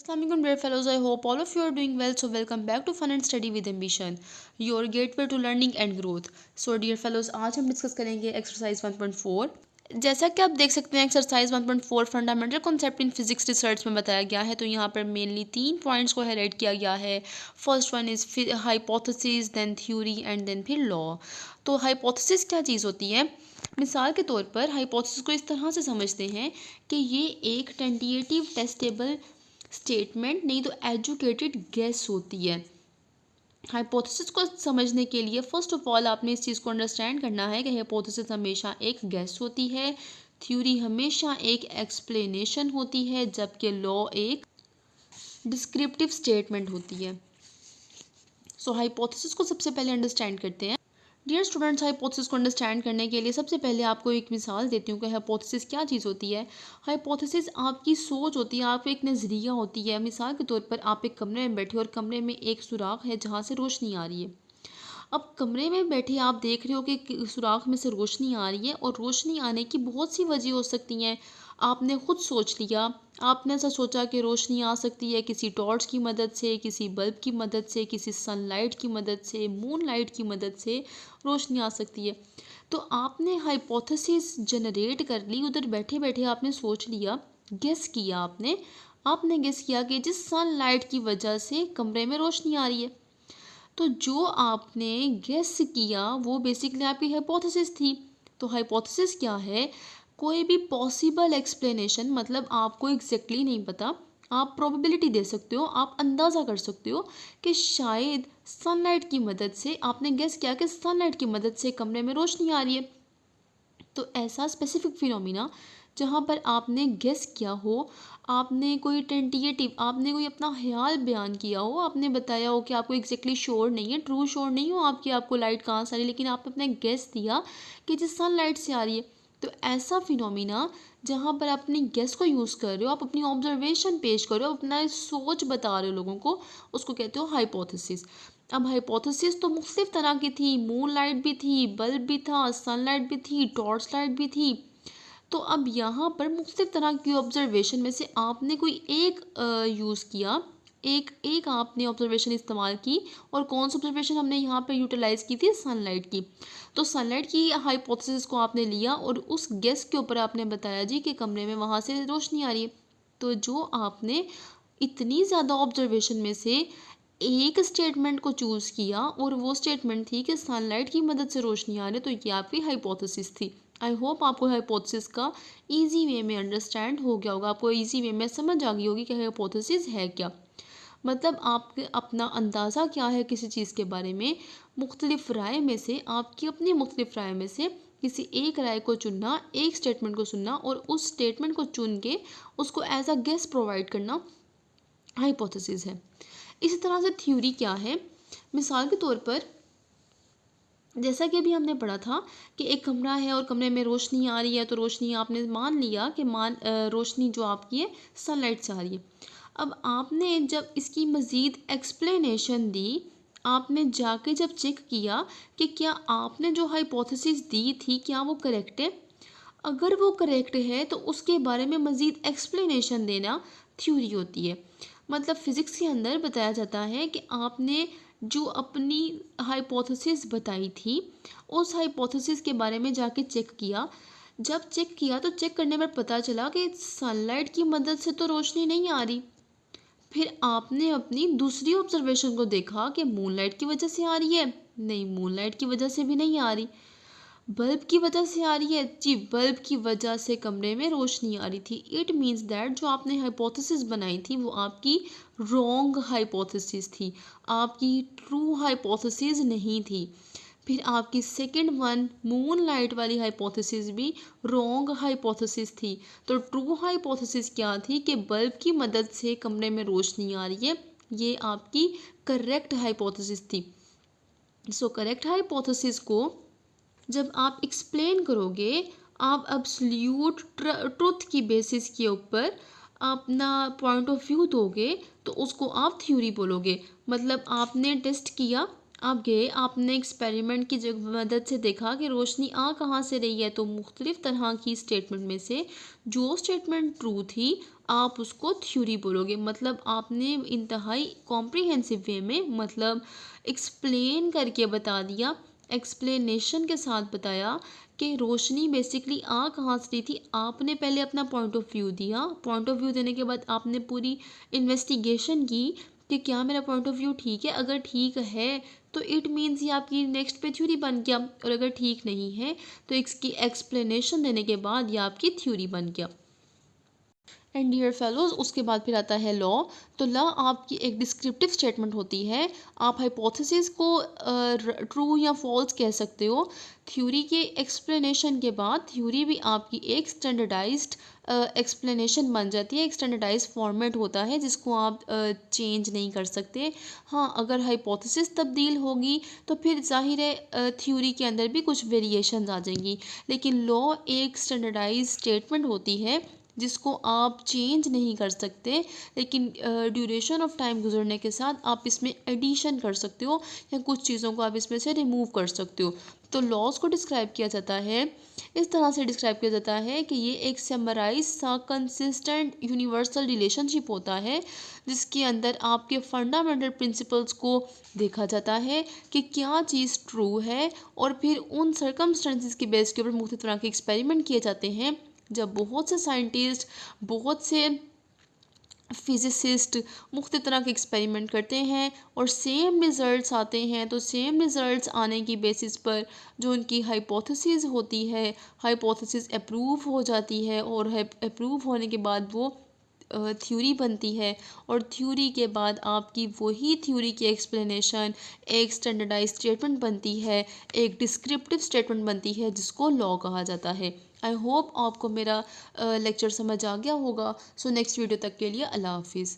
Assalamualaikum dear fellows, I hope all of you are doing well. So welcome back to Fun and Study with Ambition, your gateway to learning and growth. So dear fellows, आज हम discuss करेंगे exercise 1.4। जैसा कि आप देख सकते हैं exercise 1.4 fundamental concept in physics research में बताया गया है। तो यहाँ पर मेनली 3 पॉइंट्स को हाईलाइट किया गया है। First one is hypothesis, then theory and then फिर लॉ। तो हाइपोथेसिस क्या चीज़ होती है? मिसाल के तौर पर हाइपोथेसिस को इस तरह से समझते हैं कि ये एक टेंटेटिव टेस्टेबल स्टेटमेंट नहीं तो एजुकेटेड गेस होती है। हाइपोथेसिस को समझने के लिए फर्स्ट ऑफ ऑल आपने इस चीज़ को अंडरस्टैंड करना है कि हाइपोथेसिस हमेशा एक गेस होती है, थ्योरी हमेशा एक एक्सप्लेनेशन होती है, जबकि लॉ एक डिस्क्रिप्टिव स्टेटमेंट होती है। सो हाइपोथेसिस को सबसे पहले अंडरस्टैंड करते हैं। डियर स्टूडेंट्स, हाइपोथेसिस को अंडरस्टैंड करने के लिए सबसे पहले आपको एक मिसाल देती हूँ कि हाइपोथेसिस क्या चीज़ होती है। हाइपोथेसिस आपकी सोच होती है, आपको एक नज़रिया होती है। मिसाल के तौर पर आप एक कमरे में बैठे और कमरे में एक सुराख है जहाँ से रोशनी आ रही है। अब कमरे में बैठे आप देख रहे हो कि सुराख में से रोशनी आ रही है और रोशनी आने की बहुत सी वजह हो सकती हैं। आपने खुद सोच लिया, आपने ऐसा सोचा कि रोशनी आ सकती है किसी टॉर्च की मदद से, किसी बल्ब की मदद से, किसी सनलाइट की मदद से, मून लाइट की मदद से रोशनी आ सकती है। तो आपने हाइपोथेसिस जनरेट कर ली, उधर बैठे बैठे आपने सोच लिया, गेस किया आपने गेस किया कि जिस सनलाइट की वजह से कमरे में रोशनी आ रही है। तो जो आपने गेस किया वो बेसिकली आपकी हाइपोथेसिस थी। तो हाइपोथेसिस क्या है? कोई भी पॉसिबल एक्सप्लेनेशन, मतलब आपको एग्जैक्टली नहीं पता, आप प्रोबेबिलिटी दे सकते हो, आप अंदाज़ा कर सकते हो कि शायद सनलाइट की मदद से, आपने गेस किया कि सनलाइट की मदद से कमरे में रोशनी आ रही है। तो ऐसा स्पेसिफिक फिनोमिना जहाँ पर आपने गेस किया हो, आपने कोई टेंटेटिव, आपने कोई अपना ख्याल बयान किया हो, आपने बताया हो कि आपको एग्जैक्टली श्योर नहीं है, ट्रू श्योर नहीं हो आपकी, आपको लाइट कहाँ से आ रही है, लेकिन आपने अपना गेस दिया कि जिस सन लाइट से आ रही है। तो ऐसा फिनोमिना जहाँ पर आप अपनी गेस को यूज़ कर रहे हो, आप अपनी ऑब्जर्वेशन पेश कर रहे हो, अपना सोच बता रहे हो लोगों को, उसको कहते हो हाइपोथेसिस। अब हाइपोथेसिस तो मुख्तलिफ तरह की थी, मून लाइट भी थी, बल्ब भी था, सनलाइट भी थी, टॉर्च लाइट भी थी। तो अब यहाँ पर मुख्तलिफ तरह की ऑब्जर्वेशन में से आपने कोई एक यूज़ किया, एक एक आपने ऑब्जर्वेशन इस्तेमाल की। और कौन सी ऑब्जर्वेशन हमने यहाँ पर यूटिलाइज़ की थी? सनलाइट की। तो सनलाइट की हाइपोथेसिस को आपने लिया और उस गेस के ऊपर आपने बताया जी कि कमरे में वहाँ से रोशनी आ रही है। तो जो आपने इतनी ज़्यादा ऑब्जर्वेशन में से एक स्टेटमेंट को चूज़ किया और वो स्टेटमेंट थी कि सनलाइट की मदद से रोशनी आ रही है, तो ये आपकी हाइपोथेसिस थी। आई होप आपको हाइपोथेसिस का इजी वे में अंडरस्टैंड हो गया होगा, आपको इजी वे में समझ आ गई होगी कि हाइपोथेसिस है क्या। मतलब आपके अपना अंदाज़ा क्या है किसी चीज़ के बारे में, मुख्तलिफ राय में से, आपकी अपनी मुख्तलिफ राय में से किसी एक राय को चुनना, एक स्टेटमेंट को सुनना और उस स्टेटमेंट को चुन के उसको एज अ गेस प्रोवाइड करना हाइपोथेसिस है। इसी तरह से थ्योरी क्या है? मिसाल के तौर पर जैसा कि अभी हमने पढ़ा था कि एक कमरा है और कमरे में रोशनी आ रही है, तो रोशनी आपने मान लिया कि रोशनी जो आपकी है सनलाइट से आ रही है। अब आपने जब इसकी मज़ीद एक्सप्लेनेशन दी, आपने जाके जब चेक किया कि क्या आपने जो हाइपोथेसिस दी थी क्या वो करेक्ट है। अगर वो करेक्ट है तो उसके बारे में मज़ीद एक्सप्लेनेशन देना थ्योरी होती है। मतलब फ़िज़िक्स के अंदर बताया जाता है कि आपने जो अपनी हाइपोथेसिस बताई थी, उस हाइपोथेसिस के बारे में जाके चेक किया। जब चेक किया तो चेक करने पर पता चला कि सनलाइट की मदद से तो रोशनी नहीं आ रही। फिर आपने अपनी दूसरी ऑब्जर्वेशन को देखा कि मूनलाइट की वजह से आ रही है, नहीं मूनलाइट की वजह से भी नहीं आ रही। बल्ब की वजह से आ रही है जी, बल्ब की वजह से कमरे में रोशनी आ रही थी। इट मीन्स दैट जो आपने हाइपोथेसिस बनाई थी वो आपकी रॉन्ग हाइपोथेसिस थी, आपकी ट्रू हाइपोथेसिस नहीं थी। फिर आपकी सेकंड वन मून लाइट वाली हाइपोथेसिस भी रॉन्ग हाइपोथेसिस थी। तो ट्रू हाइपोथेसिस क्या थी कि बल्ब की मदद से कमरे में रोशनी आ रही है, ये आपकी करेक्ट हाइपोथेसिस थी। सो करेक्ट हाइपोथेसिस को जब आप एक्सप्लेन करोगे, आप एब्सोल्यूट ट्रुथ की बेसिस के ऊपर अपना पॉइंट ऑफ व्यू दोगे, तो उसको आप थ्योरी बोलोगे। मतलब आपने टेस्ट किया, आप गए, आपने एक्सपेरिमेंट की मदद से देखा कि रोशनी आ कहाँ से रही है, तो मुख्तलिफ तरह की स्टेटमेंट में से जो स्टेटमेंट ट्रू थी आप उसको थ्योरी बोलोगे। मतलब आपने इंतहाई कॉम्प्रिहेंसिव वे में मतलब एक्सप्लेन करके बता दिया, एक्सप्लेनेशन के साथ बताया कि रोशनी बेसिकली आ कहाँ से रही थी। आपने पहले अपना पॉइंट ऑफ व्यू दिया, पॉइंट ऑफ व्यू देने के बाद आपने पूरी इन्वेस्टिगेशन की कि क्या मेरा पॉइंट ऑफ व्यू ठीक है। अगर ठीक है तो इट मीन्स ये आपकी नेक्स्ट पे थ्योरी बन गया, और अगर ठीक नहीं है तो इसकी एक्सप्लेनेशन देने के बाद ये आपकी थ्योरी बन गया। एंड डियर फेलोज, उसके बाद फिर आता है लॉ। तो लॉ आपकी एक डिस्क्रिप्टिव स्टेटमेंट होती है। आप हाइपोथेसिस को ट्रू या फॉल्स कह सकते हो। थ्योरी के एक्सप्लेनेशन के बाद थ्योरी भी आपकी एक स्टैंडर्डाइज्ड एक्सप्लेनेशन बन जाती है। एक स्टैंडर्डाइज फॉर्मेट होता है जिसको आप चेंज नहीं कर सकते। हाँ, अगर हाइपोथेसिस तब्दील होगी तो फिर जाहिर है थ्योरी के अंदर भी कुछ वेरिएशंस आ जाएंगी, लेकिन लॉ एक स्टैंडर्डाइज स्टेटमेंट होती है जिसको आप चेंज नहीं कर सकते, लेकिन ड्यूरेशन ऑफ टाइम गुजरने के साथ आप इसमें एडिशन कर सकते हो या कुछ चीज़ों को आप इसमें से रिमूव कर सकते हो। तो लॉज को डिस्क्राइब किया जाता है, इस तरह से डिस्क्राइब किया जाता है कि ये एक समराइज सा कंसिस्टेंट यूनिवर्सल रिलेशनशिप होता है जिसके अंदर आपके फंडामेंटल प्रिंसिपल्स को देखा जाता है कि क्या चीज़ ट्रू है, और फिर उन सर्कमस्टेंसेस के बेस के ऊपर मुख्तलिफ तरह के एक्सपेरिमेंट किए जाते हैं। जब बहुत से साइंटिस्ट, बहुत से फिजिसिस्ट मुख्तलिफ तरह के एक्सपेरिमेंट करते हैं और सेम रिज़ल्ट्स आते हैं, तो सेम रिज़ल्ट्स आने की बेसिस पर जो उनकी हाइपोथेसिस होती है, हाइपोथेसिस अप्रूव हो जाती है, और अप्रूव होने के बाद वो थ्योरी बनती है, और थ्योरी के बाद आपकी वही थ्योरी की एक्सप्लेनेशन एक स्टैंडर्डाइज स्टेटमेंट बनती है, एक डिस्क्रिप्टिव स्टेटमेंट बनती है जिसको लॉ कहा जाता है। आई होप आपको मेरा लेक्चर समझ आ गया होगा। सो नेक्स्ट वीडियो तक के लिए अल्लाह हाफिज़।